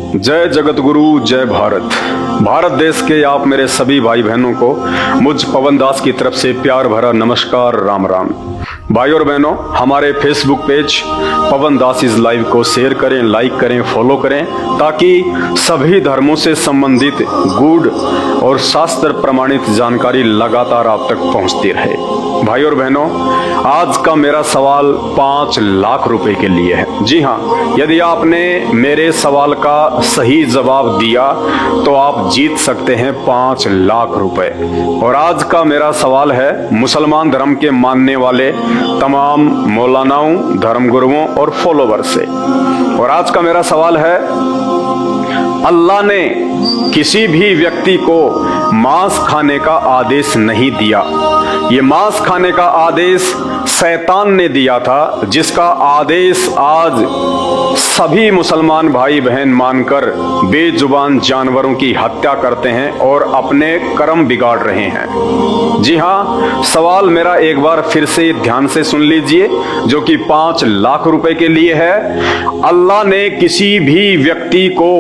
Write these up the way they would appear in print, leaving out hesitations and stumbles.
जय जगत गुरु, जय भारत। भारत देश के आप मेरे सभी भाई बहनों को मुझ पवन दास की तरफ से प्यार भरा नमस्कार, राम राम। भाई और बहनों, हमारे Facebook page Pawan Das is live को शेयर करें, लाइक करें, फॉलो करें, ताकि सभी धर्मों से संबंधित गूढ़ और शास्त्र प्रमाणित जानकारी लगातार आप तक पहुंचती रहे। भाई और बहनों, आज का मेरा सवाल 5 लाख रुपए के लिए है। जी हाँ, यदि आपने मेरे सवाल का सही जवाब दिया तो आप जीत सकते हैं 5 लाख रुपए। और आज का मेरा सवाल है मुसलमान धर्म के मानने वाले तमाम मौलानाओं, धर्मगुरुओं और फॉलोवर से। और आज का मेरा सवाल है, अल्लाह ने किसी भी व्यक्ति को मांस खाने का आदेश नहीं दिया। ये मांस खाने का आदेश शैतान ने दिया था, जिसका आदेश आज सभी मुसलमान भाई बहन मानकर बेजुबान जानवरों की हत्या करते हैं और अपने कर्म बिगाड़ रहे हैं। जी हाँ, सवाल मेरा एक बार फिर से ध्यान से सुन लीजिए, जो कि 5 लाख रुपए के लिए है। अल्लाह ने किसी भी व्यक्ति को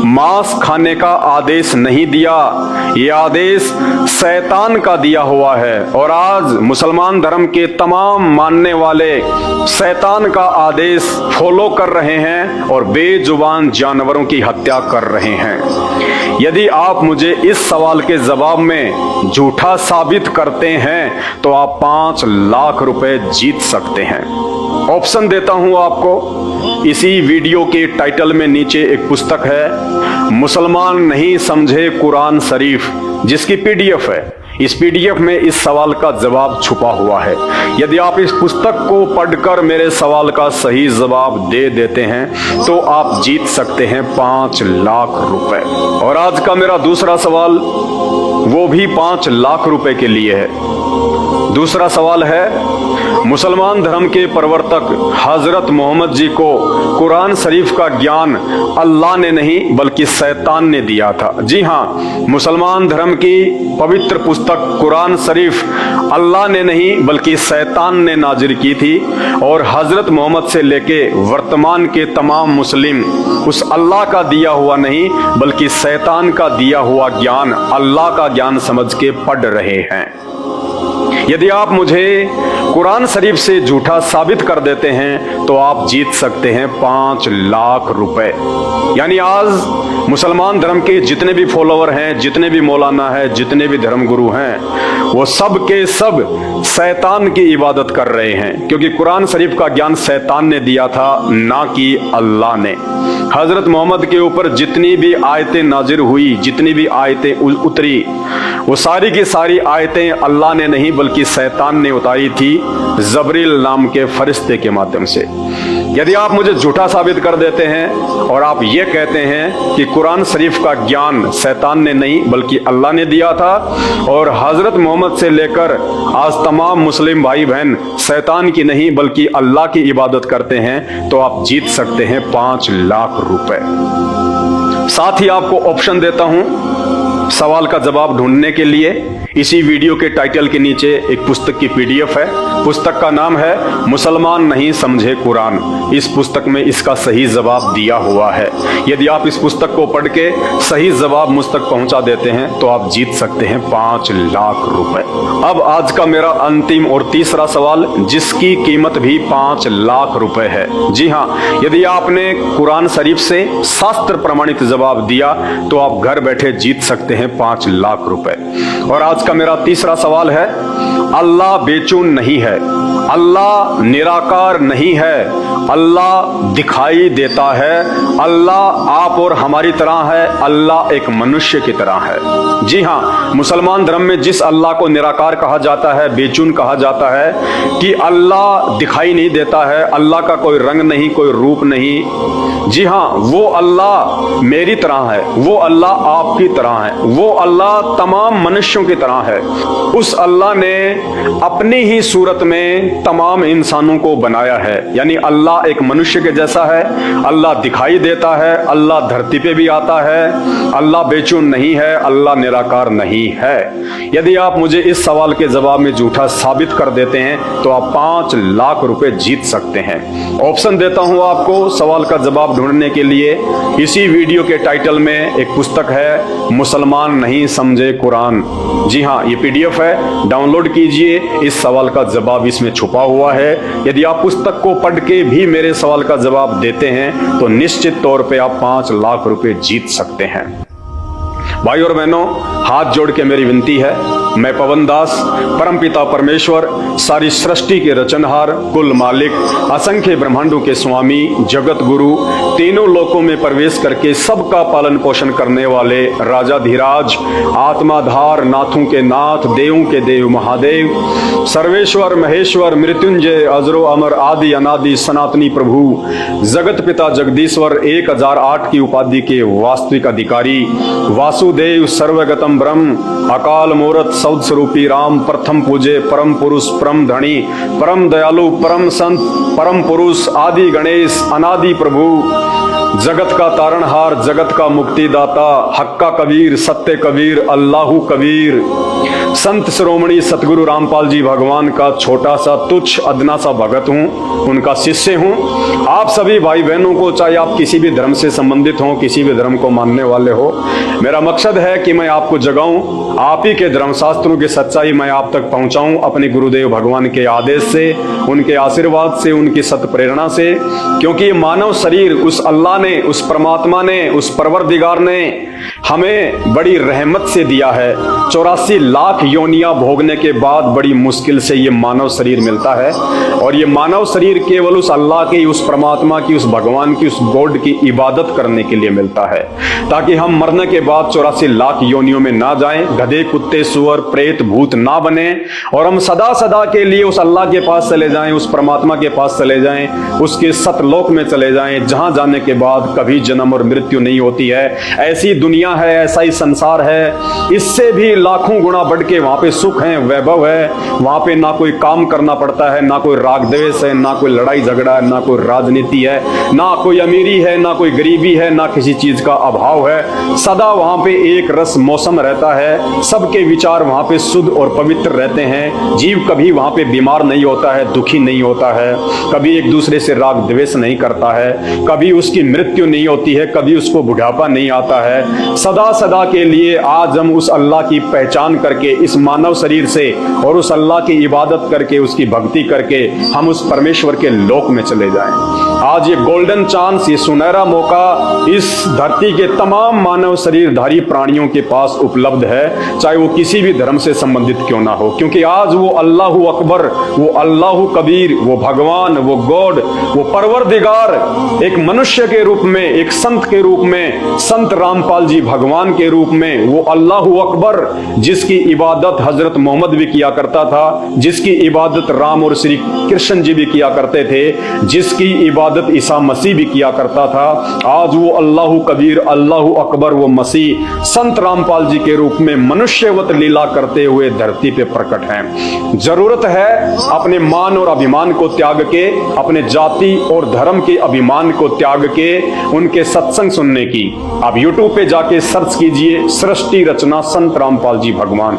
मांस खाने का आदेश नहीं दिया, ये आदेश शैतान का दिया हुआ है। और आज मुसलमान धर्म के तमाम मानने वाले शैतान का आदेश फॉलो कर रहे हैं और बेजुबान जानवरों की हत्या कर रहे हैं। यदि आप मुझे इस सवाल के जवाब में झूठा साबित करते हैं तो आप 5 लाख रुपए जीत सकते हैं। ऑप्शन देता हूं आपको। इसी वीडियो के टाइटल में नीचे एक पुस्तक है, मुसलमान नहीं समझे कुरान शरीफ, जिसकी पीडीएफ है। इस पीडीएफ में इस सवाल का जवाब छुपा हुआ है। यदि आप इस पुस्तक को पढ़कर मेरे सवाल का सही जवाब दे देते हैं तो आप जीत सकते हैं 5 लाख रुपए। और आज का मेरा दूसरा सवाल वो भी 5 लाख रुपए के लिए है। दूसरा सवाल है, मुसलमान धर्म के प्रवर्तक हजरत मोहम्मद जी को कुरान शरीफ का ज्ञान अल्लाह ने नहीं बल्कि शैतान ने दिया था। जी हाँ, मुसलमान धर्म की पवित्र पुस्तक कुरान शरीफ अल्लाह ने नहीं बल्कि शैतान ने नाजिल की थी। और हजरत मोहम्मद से लेके वर्तमान के तमाम मुस्लिम उस अल्लाह का दिया हुआ नहीं बल्कि शैतान का दिया हुआ ज्ञान अल्लाह का ज्ञान समझ के पढ़ रहे हैं। यदि आप मुझे कुरान शरीफ से झूठा साबित कर देते हैं तो आप जीत सकते हैं 5 लाख रुपए। यानी आज मुसलमान धर्म के जितने भी फॉलोवर हैं, जितने भी मौलाना हैं, जितने भी धर्मगुरु हैं, वो सब के सब शैतान की इबादत कर रहे हैं, क्योंकि कुरान शरीफ का ज्ञान शैतान ने दिया था, ना कि अल्लाह ने। हजरत मोहम्मद के ऊपर जितनी भी आयतें नाजिल हुई, जितनी भी आयतें उतरी, वो सारी की सारी आयतें अल्लाह ने नहीं बल्कि शैतान ने उतारी थी, जबरील नाम के फरिश्ते के माध्यम से। यदि आप मुझे झूठा साबित कर देते हैं और आप ये कहते हैं कि कुरान शरीफ का ज्ञान शैतान ने नहीं बल्कि अल्लाह ने दिया था और हजरत मोहम्मद से लेकर आज तमाम मुस्लिम भाई बहन शैतान की नहीं बल्कि अल्लाह की इबादत करते हैं, तो आप जीत सकते हैं 5 लाख रुपए। साथ ही आपको ऑप्शन देता हूं सवाल का जवाब ढूंढने के लिए। इसी वीडियो के टाइटल के नीचे एक पुस्तक की पीडीएफ है। पुस्तक का नाम है मुसलमान नहीं समझे कुरान। इस पुस्तक में इसका सही जवाब दिया हुआ है। यदि आप इस पुस्तक को पढ़ के सही जवाब मुझ तक पहुंचा देते हैं तो आप जीत सकते हैं 5 लाख रुपए। अब आज का मेरा अंतिम और तीसरा सवाल, जिसकी कीमत भी 5 लाख रुपए है। जी हाँ, यदि आपने कुरान शरीफ से शास्त्र प्रमाणित जवाब दिया तो आप घर बैठे जीत सकते हैं 5 लाख रुपए। और आज का मेरा तीसरा सवाल है, अल्लाह बेचून नहीं है, अल्लाह निराकार नहीं है, अल्लाह दिखाई देता है, अल्लाह आप और हमारी तरह है, अल्लाह एक मनुष्य की तरह है। जी हाँ, मुसलमान धर्म में जिस अल्लाह को निराकार कहा जाता है, बेचून कहा जाता है कि अल्लाह दिखाई नहीं देता है, अल्लाह का कोई रंग नहीं, कोई रूप नहीं। जी हाँ, वो अल्लाह मेरी तरह है, वो अल्लाह आपकी तरह है, वो अल्लाह तमाम मनुष्यों की तरह है। उस अल्लाह ने अपनी ही सूरत में तमाम इंसानों को बनाया है। यानी अल्लाह एक मनुष्य के जैसा है, अल्लाह दिखाई देता है, अल्लाह धरती पे भी आता है, अल्लाह बेचैन नहीं है, अल्लाह निराकार नहीं है। यदि आप मुझे इस सवाल के जवाब में झूठा साबित कर देते हैं तो आप 5 लाख रुपए जीत सकते हैं। ऑप्शन देता हूं आपको सवाल का जवाब ढूंढने के लिए। इसी वीडियो के टाइटल में एक पुस्तक है, मुसलमान नहीं समझे कुरान। जी हाँ, ये PDF है, डाउनलोड कीजिए। इस सवाल का जवाब इसमें छुपा हुआ है। यदि आप पुस्तक को पढ़ के भी मेरे सवाल का जवाब देते हैं तो निश्चित तौर पे आप 5 लाख रुपए जीत सकते हैं। भाई और बहनों, हाथ जोड़ के मेरी विनती है, मैं पवन दास, परमपिता परमेश्वर, सारी सृष्टि के रचनहार, कुल मालिक, असंख्य ब्रह्मांडों के स्वामी, जगत गुरु, तीनों लोकों में प्रवेश करके सबका पालन पोषण करने वाले राजाधिराज, आत्माधार, नाथों के नाथ, देवों के देव महादेव, सर्वेश्वर महेश्वर, मृत्युंजय, अजरो अमर, आदि अनादि, सनातनी प्रभु, जगत पिता जगदीश्वर, 1008 की उपाधि के वास्तविक अधिकारी, वासुदेव, सर्वगतम ब्रह्म, अकाल मूरत, सौद स्वरूपी राम, प्रथम पूजे, परम पुरुष, परम धनी, परम दयालु, परम संत, परम पुरुष, आदि गणेश, अनादि प्रभु, जगत का तारणहार, जगत का मुक्तिदाता, हक्का कबीर, सत्य कबीर, अल्लाहू कबीर, संत शिरोमणि सतगुरु रामपाल जी भगवान का छोटा सा तुच्छ अदना सा भगत हूँ, उनका शिष्य हूँ। आप सभी भाई बहनों को, चाहे आप किसी भी धर्म से संबंधित हो, किसी भी धर्म को मानने वाले हो, मेरा मकसद है कि मैं आपको जगाऊं, आप ही के धर्मशास्त्रों की सच्चाई मैं आप तक पहुंचाऊं अपने गुरुदेव भगवान के आदेश से, उनके आशीर्वाद से, उनकी सत प्रेरणा से। क्योंकि मानव शरीर उस अल्लाह ने, उस परमात्मा ने, उस परवरदिगार ने हमें बड़ी रहमत से दिया है। 84 लाख योनियां भोगने के बाद बड़ी मुश्किल से ये मानव शरीर मिलता है, और ये मानव शरीर केवल उस अल्लाह की, उस परमात्मा की, उस भगवान की, उस गॉड की इबादत करने के लिए मिलता है, ताकि हम मरने के बाद 84 लाख योनियों में ना जाएं, गधे, कुत्ते, सुअर, प्रेत, भूत ना बने, और हम सदा सदा के लिए उस अल्लाह के पास चले जाएं, उस परमात्मा के पास चले जाएं, उसके सतलोक में चले जाएं, जहां जाने के बाद कभी जन्म और मृत्यु नहीं होती है। ऐसी दुनिया है, ऐसा ही संसार है, इससे भी लाखों गुना बढ़ के वहां पे सुख है, वैभव है। वहां पे ना कोई काम करना पड़ता है, ना कोई राग द्वेष है, ना कोई लड़ाई झगड़ा है, ना कोई राजनीति है, ना कोई अमीरी है, ना कोई गरीबी है, ना किसी चीज का अभाव है। सदा वहां पे एक रस मौसम रहता है, सबके विचार वहां पे शुद्ध और पवित्र रहते हैं। जीव कभी वहां पे बीमार नहीं होता है, दुखी नहीं होता है, कभी एक दूसरे से राग द्वेष नहीं करता है, कभी उसकी मृत्यु नहीं होती है, कभी उसको बुढ़ापा नहीं आता है। सदा सदा के लिए आज हम उस अल्लाह की पहचान करके इस मानव शरीर से, और उस अल्लाह की इबादत करके, उसकी भक्ति करके हम उस परमेश्वर के लोक में चले जाएं। आज ये गोल्डन चांस, ये सुनहरा मौका इस धरती के तमाम मानव शरीरधारी प्राणियों के पास उपलब्ध है, चाहे वो किसी भी धर्म से संबंधित क्यों ना हो। क्योंकि आज वो अल्लाहू अकबर, वो अल्लाहू कबीर, वो भगवान, वो गॉड, वो परवरदिगार एक मनुष्य के रूप में, एक संत के रूप में, संत रामपाल जी भगवान के रूप में, वो अल्लाहू अकबर जिसकी इबादत हजरत मोहम्मद भी किया करता था, जिसकी इबादत राम और श्री कृष्ण जी भी किया करते थे, जिसकी इबादत ईसा मसीह भी किया करता था, आज वो अल्लाहू कबीर, अल्लाहू अकबर, वो मसीह संत रामपाल जी के रूप में मनुष्यवत लीला करते हुए धरती पे प्रकट हैं। जरूरत है अपने मान और अभिमान को त्याग के, अपने जाति और धर्म के अभिमान को त्याग के उनके सत्संग सुनने की। आप YouTube पे जाके सर्च कीजिए, सृष्टि रचना संत रामपाल जी भगवान।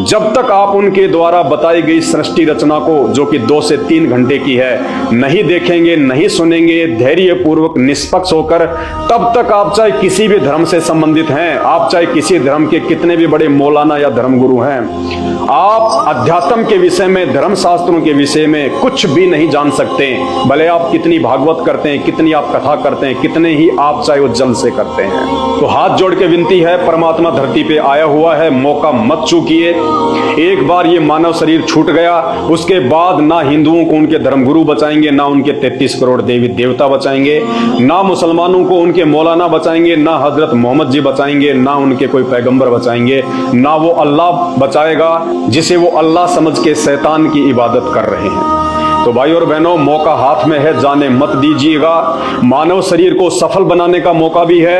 जब तक आप उनके द्वारा बताई गई सृष्टि रचना को, जो कि 2 से 3 घंटे की है, नहीं देखेंगे, नहीं सुनेंगे धैर्य पूर्वक निष्पक्ष होकर, तब तक आप चाहे किसी भी धर्म से संबंधित हैं, आप चाहे किसी धर्म के कितने भी बड़े मौलाना या धर्मगुरु हैं, आप अध्यात्म के विषय में, धर्म शास्त्रों के विषय में कुछ भी नहीं जान सकते। भले आप कितनी भागवत करते हैं, कितनी आप कथा करते हैं, कितने ही आप चाहे वो जल से करते हैं। तो हाथ जोड़ के विनती है, परमात्मा धरती पे आया हुआ है, मौका मत चूकिए। एक बार ये मानव शरीर छूट गया, उसके बाद ना हिंदुओं को उनके धर्मगुरु बचाएंगे, ना उनके 33 करोड़ देवी देवता बचाएंगे, ना मुसलमानों को उनके मौलाना बचाएंगे, ना हजरत मोहम्मद जी बचाएंगे, ना उनके कोई पैगंबर बचाएंगे, ना वो अल्लाह बचाएगा जिसे वो अल्लाह समझ के शैतान की इबादत कर रहे हैं। तो भाई और बहनों, मौका हाथ में है, जाने मत दीजिएगा। मानव शरीर को सफल बनाने का मौका भी है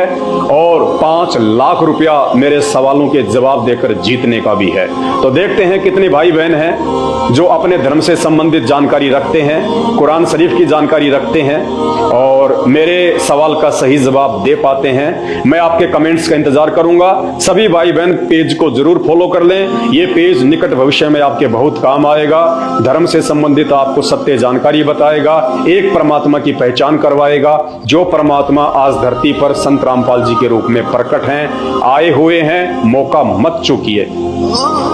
और 5 लाख रुपया मेरे सवालों के जवाब देकर जीतने का भी है। तो देखते हैं कितने भाई बहन हैं जो अपने धर्म से संबंधित जानकारी रखते हैं, कुरान शरीफ की जानकारी रखते हैं और मेरे सवाल का सही जवाब दे पाते हैं। मैं आपके कमेंट्स का इंतजार करूंगा। सभी भाई बहन पेज को जरूर फॉलो कर लें। ये पेज निकट भविष्य में आपके बहुत काम आएगा। धर्म से संबंधित आपको सत्य जानकारी बताएगा, एक परमात्मा की पहचान करवाएगा, जो परमात्मा आज धरती पर संत रामपाल जी के रूप में प्रकट हैं, आए हुए हैं। मौका मत चूकिए।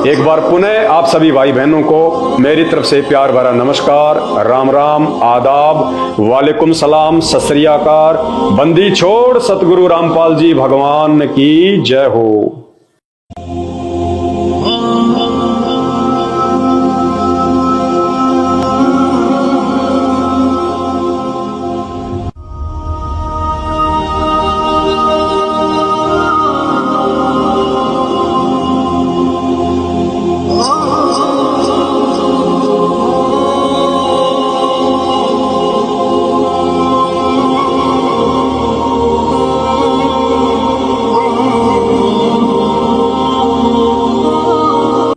एक बार पुनः आप सभी भाई बहनों को मेरी तरफ से प्यार भरा नमस्कार, राम राम, आदाब, वालेकुम सलाम, सत श्री अकाल। बंदी छोड़ सतगुरु रामपाल जी भगवान की जय हो।